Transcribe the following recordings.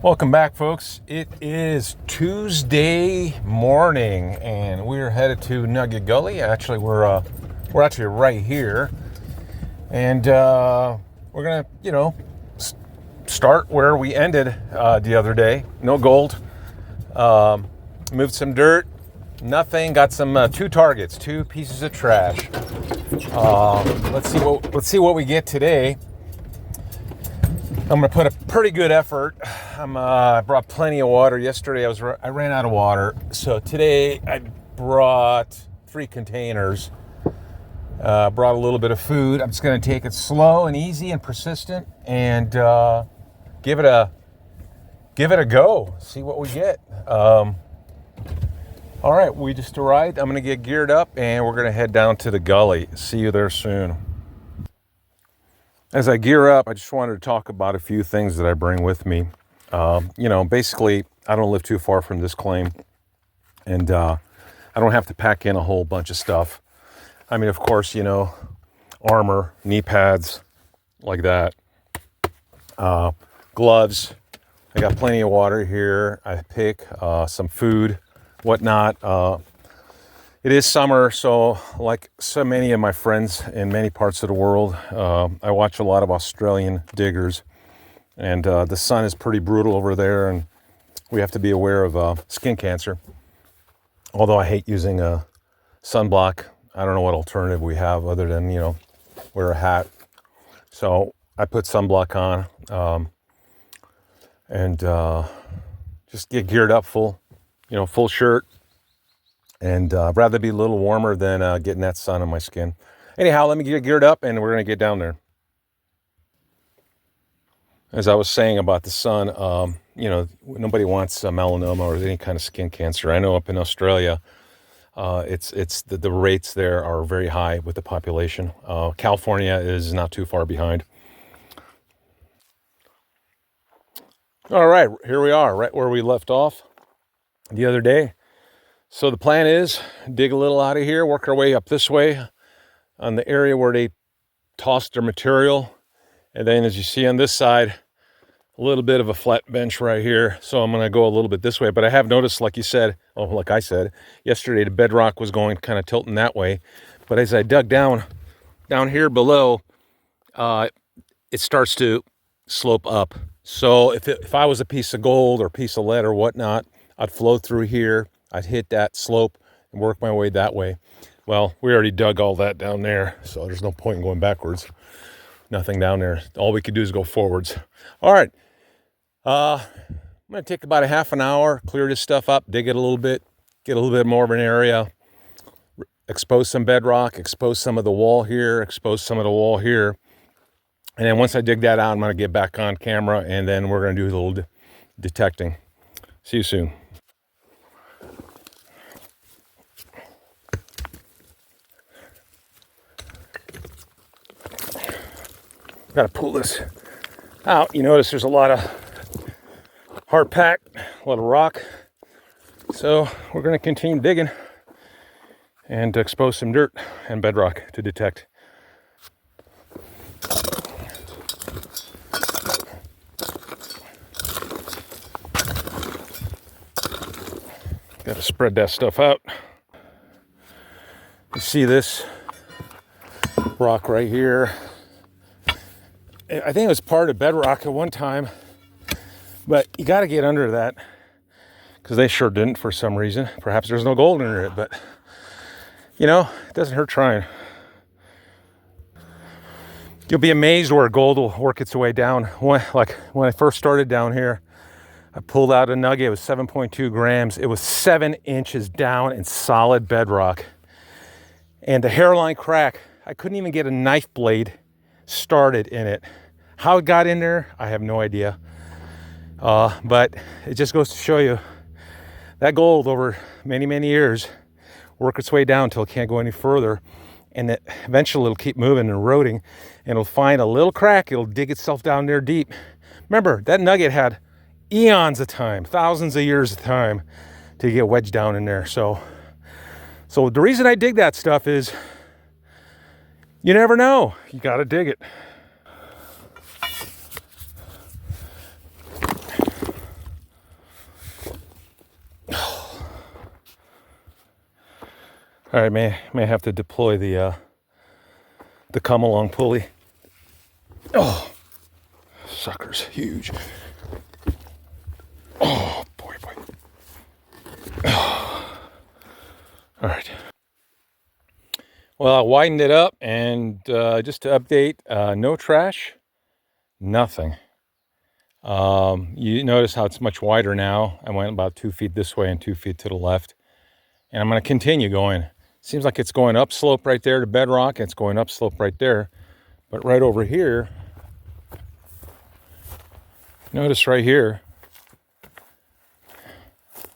Welcome back, folks. It is Tuesday morning, and we're headed to Nugget Gully. Actually, we're actually right here, and we're gonna, start where we ended the other day. No gold. Moved some dirt. Nothing. Got some two targets, two pieces of trash. Let's see what we get today. I'm gonna put a pretty good effort. I brought plenty of water. Yesterday I ran out of water, so today I brought 3 containers. Brought a little bit of food. I'm just gonna take it slow and easy and persistent, and give it a go. See what we get. All right, we just arrived. I'm gonna get geared up, and we're gonna head down to the gully. See you there soon. As I gear up, I just wanted to talk about a few things that I bring with me. Basically, I don't live too far from this claim, and I don't have to pack in a whole bunch of stuff. I mean, of course, armor, knee pads, like that. Gloves. I got plenty of water here. I pick some food, whatnot. It is summer, so like so many of my friends in many parts of the world, I watch a lot of Australian diggers, and the sun is pretty brutal over there, and we have to be aware of skin cancer. Although I hate using a sunblock, I don't know what alternative we have other than, wear a hat. So I put sunblock on, and just get geared up full shirt. And rather be a little warmer than getting that sun on my skin. Anyhow, let me get geared up, and we're going to get down there. As I was saying about the sun, nobody wants melanoma or any kind of skin cancer. I know up in Australia, it's the rates there are very high with the population. California is not too far behind. All right, here we are, right where we left off the other day. So the plan is dig a little out of here, work our way up this way on the area where they tossed their material. And then as you see on this side, a little bit of a flat bench right here. So I'm going to go a little bit this way. But I have noticed, like I said, yesterday the bedrock was going kind of tilting that way. But as I dug down here below, it starts to slope up. So if I was a piece of gold or a piece of lead or whatnot, I'd flow through here. I'd hit that slope and work my way that way. Well, we already dug all that down there, so there's no point in going backwards. Nothing down there. All we could do is go forwards. All right. I'm going to take about a half an hour, clear this stuff up, dig it a little bit, get a little bit more of an area, expose some bedrock, expose some of the wall here, expose some of the wall here. And then once I dig that out, I'm going to get back on camera, and then we're going to do a little detecting. See you soon. Got to pull this out. You notice there's a lot of hard pack, a lot of rock. So we're going to continue digging and expose some dirt and bedrock to detect. Got to spread that stuff out. You see this rock right here. I think it was part of bedrock at one time, but you got to get under that, because they sure didn't for some reason. Perhaps there's no gold under it, but it doesn't hurt trying. You'll be amazed where gold will work its way down. When I first started down here, I pulled out a nugget. It was 7.2 grams. It was 7 inches down in solid bedrock, and the hairline crack, I couldn't even get a knife blade started in it. How it got in there, I have no idea. But it just goes to show you that gold over many, many years work its way down until it can't go any further. And it, eventually it'll keep moving and eroding, and it'll find a little crack. It'll dig itself down there deep. Remember, that nugget had eons of time, thousands of years of time to get wedged down in there. So the reason I dig that stuff is you never know. You got to dig it. All right, may have to deploy the come along pulley. Oh, sucker's huge. Oh boy. Oh. All right. Well, I widened it up, and just to update, no trash, nothing. You notice how it's much wider now. I went about 2 feet this way and 2 feet to the left, and I'm going to continue going. Seems like it's going upslope right there to bedrock, and it's going upslope right there. But right over here, notice right here,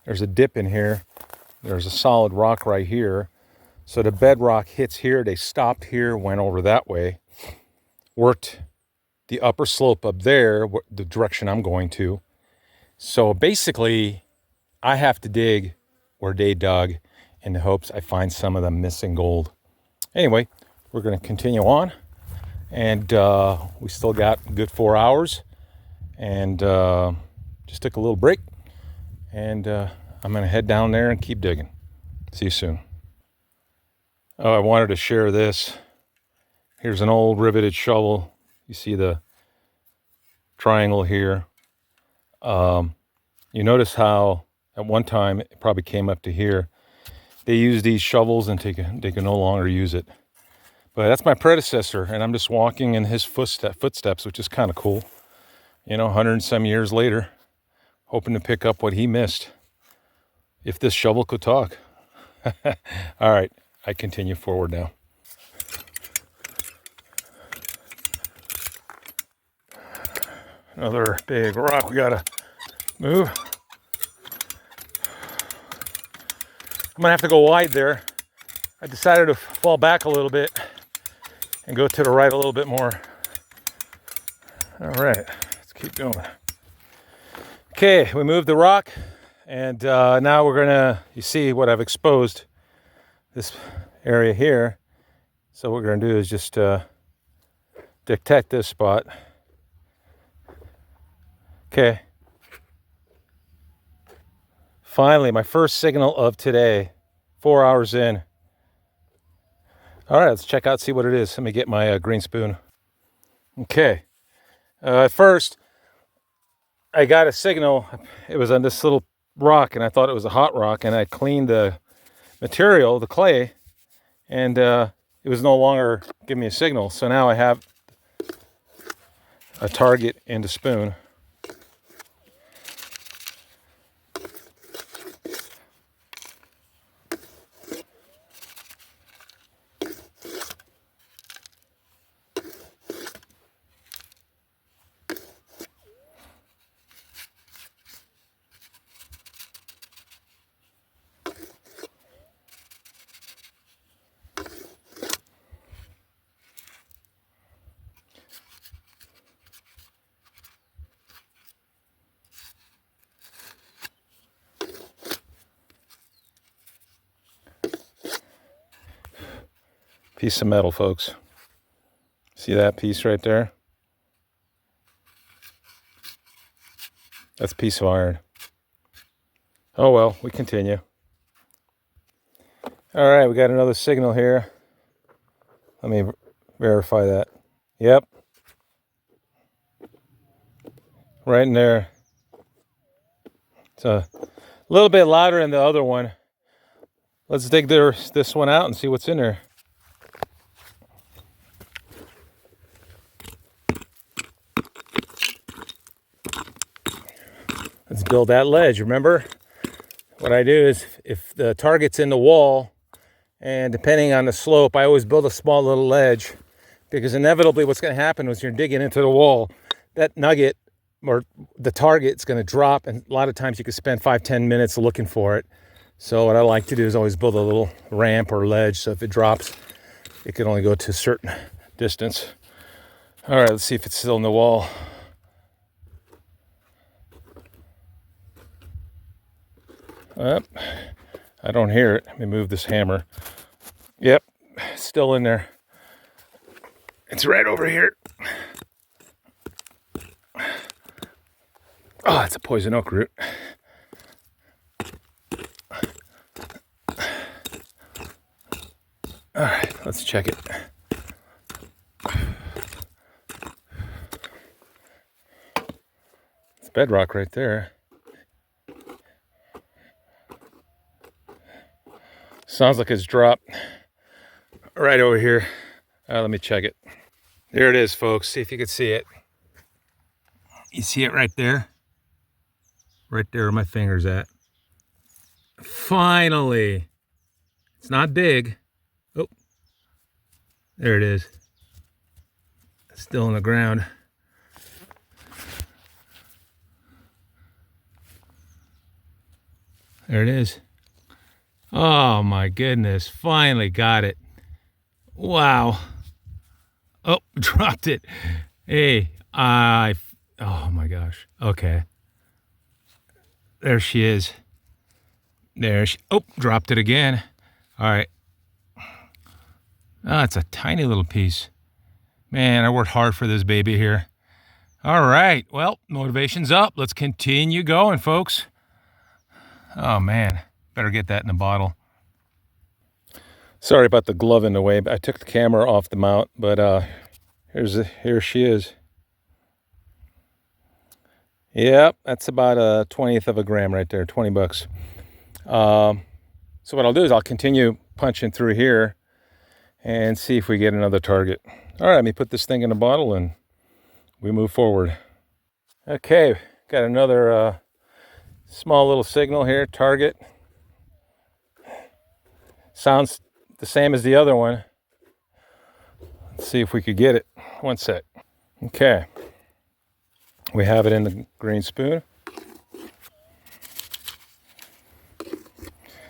there's a dip in here. There's a solid rock right here. So the bedrock hits here. They stopped here, went over that way, worked the upper slope up there, the direction I'm going to. So basically, I have to dig where they dug in the hopes I find some of the missing gold. Anyway, we're going to continue on, and we still got a good 4 hours, and just took a little break, and I'm going to head down there and keep digging. See you soon. Oh, I wanted to share this. Here's an old riveted shovel. You see the triangle here. You notice how at one time it probably came up to here. They use these shovels and they can no longer use it. But that's my predecessor, and I'm just walking in his footsteps, which is kind of cool. 100 and some years later, hoping to pick up what he missed. If this shovel could talk. All right, I continue forward now. Another big rock we gotta move. I'm gonna have to go wide there. I decided to fall back a little bit and go to the right a little bit more. All right, let's keep going. Okay, we moved the rock, and now we're gonna, you see what I've exposed, this area here. So what we're gonna do is just detect this spot. Okay. Finally, my first signal of today, 4 hours in. All right, let's check out, see what it is. Let me get my green spoon. Okay. At first, I got a signal. It was on this little rock, and I thought it was a hot rock, and I cleaned the material, the clay, and it was no longer giving me a signal. So now I have a target and a spoon. Piece of metal, folks. See that piece right there? That's a piece of iron. Oh well, we continue. All right, we got another signal here. Let me verify that. Yep. Right in there. It's a little bit louder than the other one. Let's dig this one out and see what's in there. Let's build that ledge. Remember, what I do is if the target's in the wall, and depending on the slope, I always build a small little ledge, because inevitably what's going to happen is you're digging into the wall, that nugget or the target's going to drop, and a lot of times you can spend 5-10 minutes looking for it. So what I like to do is always build a little ramp or ledge, so if it drops, it can only go to a certain distance. All right, let's see if it's still in the wall. I don't hear it. Let me move this hammer. Yep, still in there. It's right over here. Oh, it's a poison oak root. Let's check it. It's bedrock right there. Sounds like it's dropped right over here. Let me check it. There it is, folks. See if you can see it. You see it right there? Right there where my finger's at. Finally. It's not big. Oh, there it is. It's still in the ground. There it is. Oh my goodness, finally got it. Wow. Oh, dropped it. Hey, oh my gosh. Okay. There she is. Oh, dropped it again. All right. Oh, it's a tiny little piece. Man, I worked hard for this baby here. All right, well, motivation's up. Let's continue going, folks. Oh man, better get that in the bottle. Sorry about the glove in the way. I took the camera off the mount, but here she is. Yep, that's about a 1/20 of a gram right there, 20 bucks. So what I'll do is I'll continue punching through here and see if we get another target. All right, let me put this thing in a bottle and we move forward. Okay, got another small little signal here, target. Sounds the same as the other one. Let's see if we could get it. One sec. Okay, we have it in the green spoon.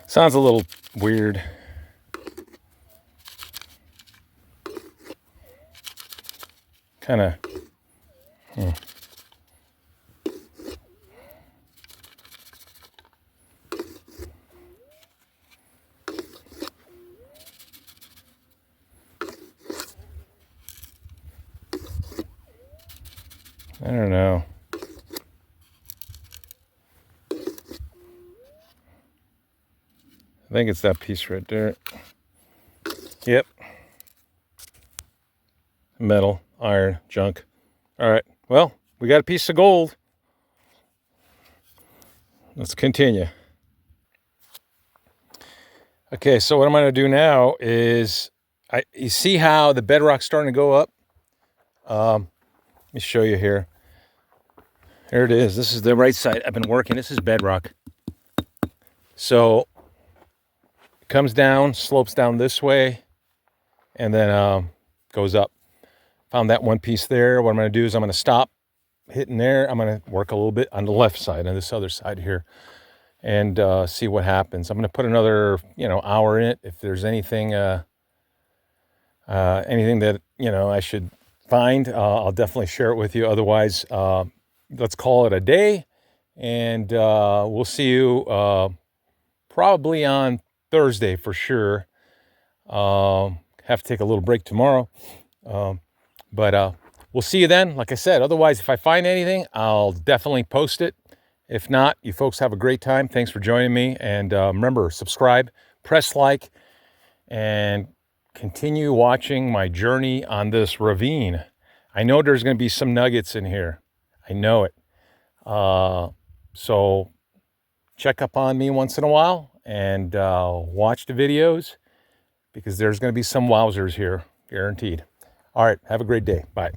Sounds a little weird. Kind of. I don't know. I think it's that piece right there. Yep. Metal, iron, junk. All right. Well, we got a piece of gold. Let's continue. Okay, so what I'm going to do now is, you see how the bedrock's starting to go up? Let me show you here. There it is. This is the right side. I've been working. This is bedrock. So it comes down, slopes down this way, and then goes up. Found that one piece there. What I'm going to do is I'm going to stop hitting there. I'm going to work a little bit on the left side, on this other side here, and see what happens. I'm going to put another, hour in it. If there's anything, anything that, I should find, I'll definitely share it with you. Otherwise, let's call it a day, and we'll see you probably on Thursday for sure. Have to take a little break tomorrow. But we'll see you then. Like I said, otherwise, if I find anything, I'll definitely post it. If not, you folks have a great time. Thanks for joining me. And remember, subscribe, press like, and continue watching my journey on this ravine. I know there's going to be some nuggets in here. I know it. So check up on me once in a while and watch the videos, because there's going to be some wowzers here, guaranteed. All right, have a great day. Bye.